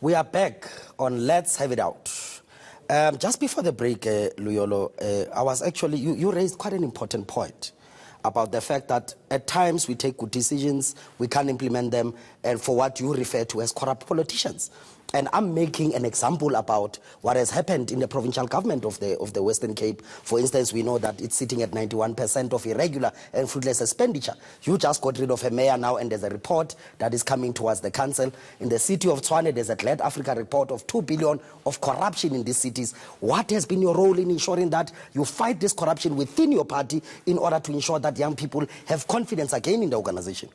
We are back on Let's Have It Out. Just before the break, Luyolo, I was actually, you raised quite an important point about the fact that at times we take good decisions, we can't implement them, and for what you refer to as corrupt politicians. And I'm making an example about what has happened in the provincial government of the Western Cape. For instance, we know that it's sitting at 91% of irregular and fruitless expenditure. You just got rid of a mayor now, and there's a report that is coming towards the council. In the city of Tshwane, there's a Glad Africa report of 2 billion of corruption in these cities. What has been your role in ensuring that you fight this corruption within your party in order to ensure that young people have confidence again in the organization?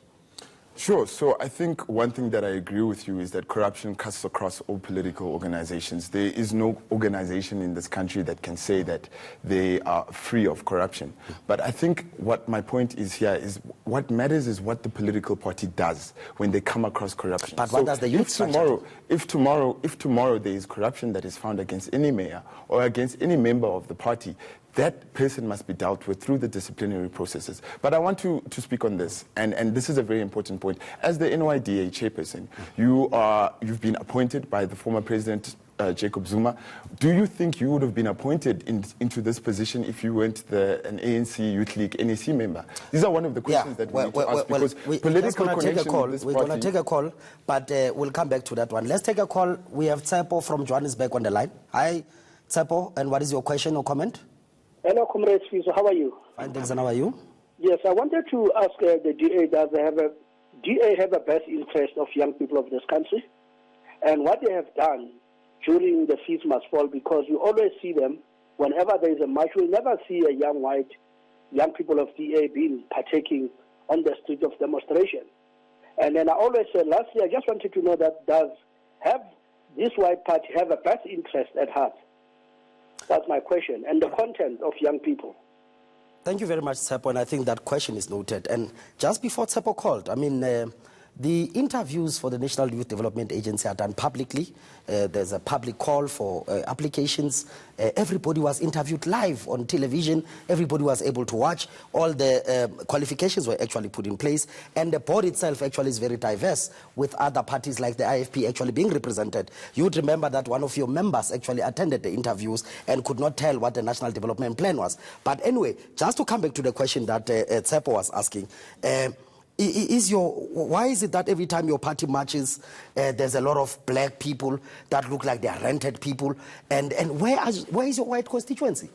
Sure. So I think one thing that I agree with you is that corruption cuts across all political organizations. There is no organization in this country that can say that they are free of corruption. But I think what my point is here is what matters is what the political party does when they come across corruption. But what does the youth structure? If tomorrow there is corruption that is found against any mayor or against any member of the party, that person must be dealt with through the disciplinary processes. But I want to speak on this, and this is a very important point. As the NYDA chairperson, you've been appointed by the former president, Jacob Zuma. Do you think you would have been appointed into this position if you weren't an ANC Youth League NEC member? These are one of the questions that we need to ask, because political connection with this party... We're going to take a call, but we'll come back to that one. Let's take a call. We have Tsepo from Johannesburg on the line. Hi, Tsepo, and what is your question or comment? Hello, Comrade Sifiso. How are you? Fine, thanks. And how are you? Yes, I wanted to ask the DA, does DA have a best interest of young people of this country? And what they have done during the Fees Must Fall, because you always see them, whenever there is a march, you will never see a young people of DA being partaking on the street of demonstration. And then I always said, lastly, I just wanted to know that have this white party have a best interest at heart? That's my question, and the content of young people. Thank you very much, Tsepo, and I think that question is noted. And just before Tsepo called, I mean, the interviews for the National Youth Development Agency are done publicly. There's a public call for applications. Everybody was interviewed live on television. Everybody was able to watch. All the qualifications were actually put in place. And the board itself actually is very diverse, with other parties like the IFP actually being represented. You would remember that one of your members actually attended the interviews and could not tell what the National Development Plan was. But anyway, just to come back to the question that Tsepo was asking, why is it that every time your party marches, there's a lot of black people that look like they are rented people? And where is your white constituency?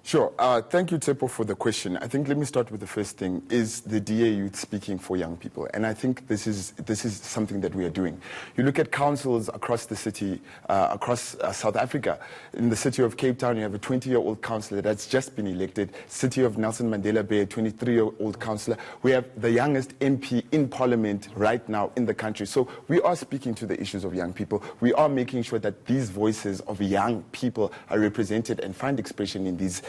Sure. Thank you, Tsepo, for the question. I think let me start with the first thing. Is the DA Youth speaking for young people? And I think this is something that we are doing. You look at councils across the city, across South Africa. In the city of Cape Town, you have a 20-year-old councillor that's just been elected. City of Nelson Mandela Bay, a 23-year-old councillor. We have the youngest MP in parliament right now in the country. So we are speaking to the issues of young people. We are making sure that these voices of young people are represented and find expression in these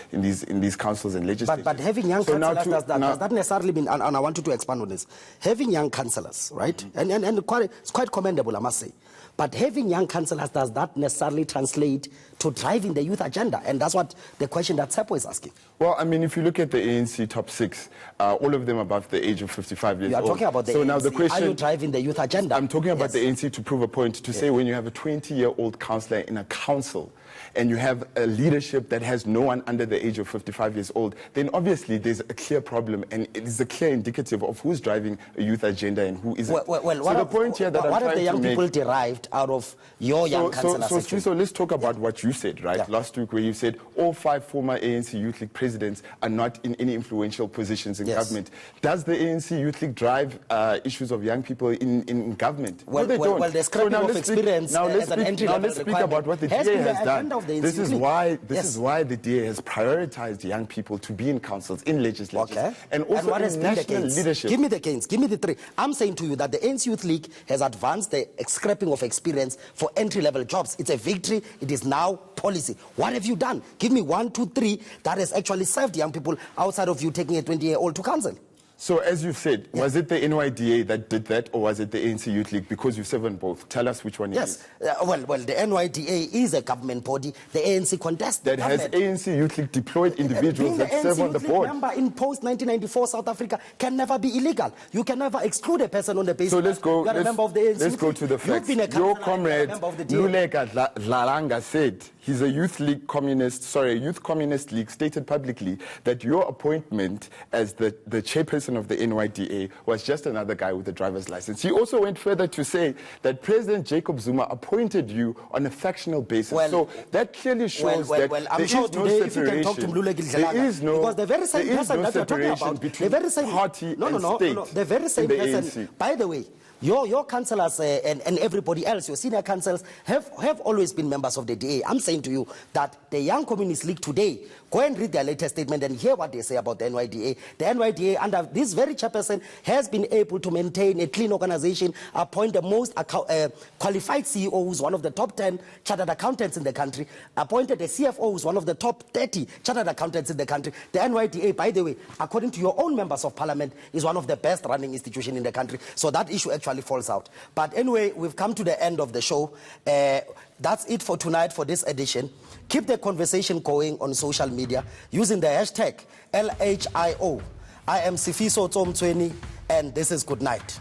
councils and legislatures. But having young councillors, does that necessarily mean, and I wanted to expand on this, having young councillors, right? Mm-hmm. And it's quite commendable, I must say. But having young councillors, does that necessarily translate to driving the youth agenda? And that's what the question that Tsepo is asking. Well, I mean, if you look at the ANC top 6, all of them above the age of 55 years old. You are talking about the ANC. Now the question, are you driving the youth agenda? I'm talking about the ANC to prove a point, to say when you have a 20-year-old councillor in a council, and you have a leadership that has no one under the age of 55 years old, then obviously there's a clear problem, and it is a clear indicative of who's driving a youth agenda and who isn't. What have the young people derived out of your young councillors? So let's talk about what you said, right? Last week, where you said all 5 former ANC Youth League presidents are not in any influential positions in government. Does the ANC Youth League drive issues of young people in government? Well, no, they don't. Well, the scrapping of experience as an entry-level let's speak about what the DA has done. This is why the DA has prioritized young people to be in councils, in legislatures, and also in national leadership. Give me the gains. Give me the 3. I'm saying to you that the ANC Youth League has advanced the scrapping of experience for entry-level jobs. It's a victory. It is now policy. What have you done? Give me 1, 2, 3 that has actually served young people outside of you taking a 20-year-old to council. So as you said, was it the NYDA that did that, or was it the ANC Youth League? Because you serve on both. Tell us which one it is. Well, the NYDA is a government body. The ANC contests the that has ANC Youth League deployed individuals that serve on the board. Member in post-1994 South Africa can never be illegal. You can never exclude a person on the basis. So let's go. Let's go to the facts. Your comrade Luleka Dlalanga said he's a youth league communist. Sorry, a youth communist league stated publicly that your appointment as the chairperson of the NYDA was just another guy with a driver's license. He also went further to say that President Jacob Zuma appointed you on a factional basis. So that clearly shows that I'm sure today, if you can talk to Mluleki Dlalanga, because the very same person that you're talking about, the very same party and state, the very same person. ANC. By the way, your councillors and everybody else, your senior councillors, have always been members of the DA. I'm saying to you that the Young Communist League today, go and read their latest statement and hear what they say about the NYDA. The NYDA, under this very chairperson, has been able to maintain a clean organization, appoint the most qualified CEO, who's one of the top 10 chartered accountants in the country, appointed a CFO, who's one of the top 30 chartered accountants in the country. The NYDA, by the way, according to your own members of parliament, is one of the best running institutions in the country. So that issue actually falls out. But anyway, we've come to the end of the show. That's it for tonight for this edition. Keep the conversation going on social media using the hashtag LHIO. I am Sifiso Mtsweni, and this is good night.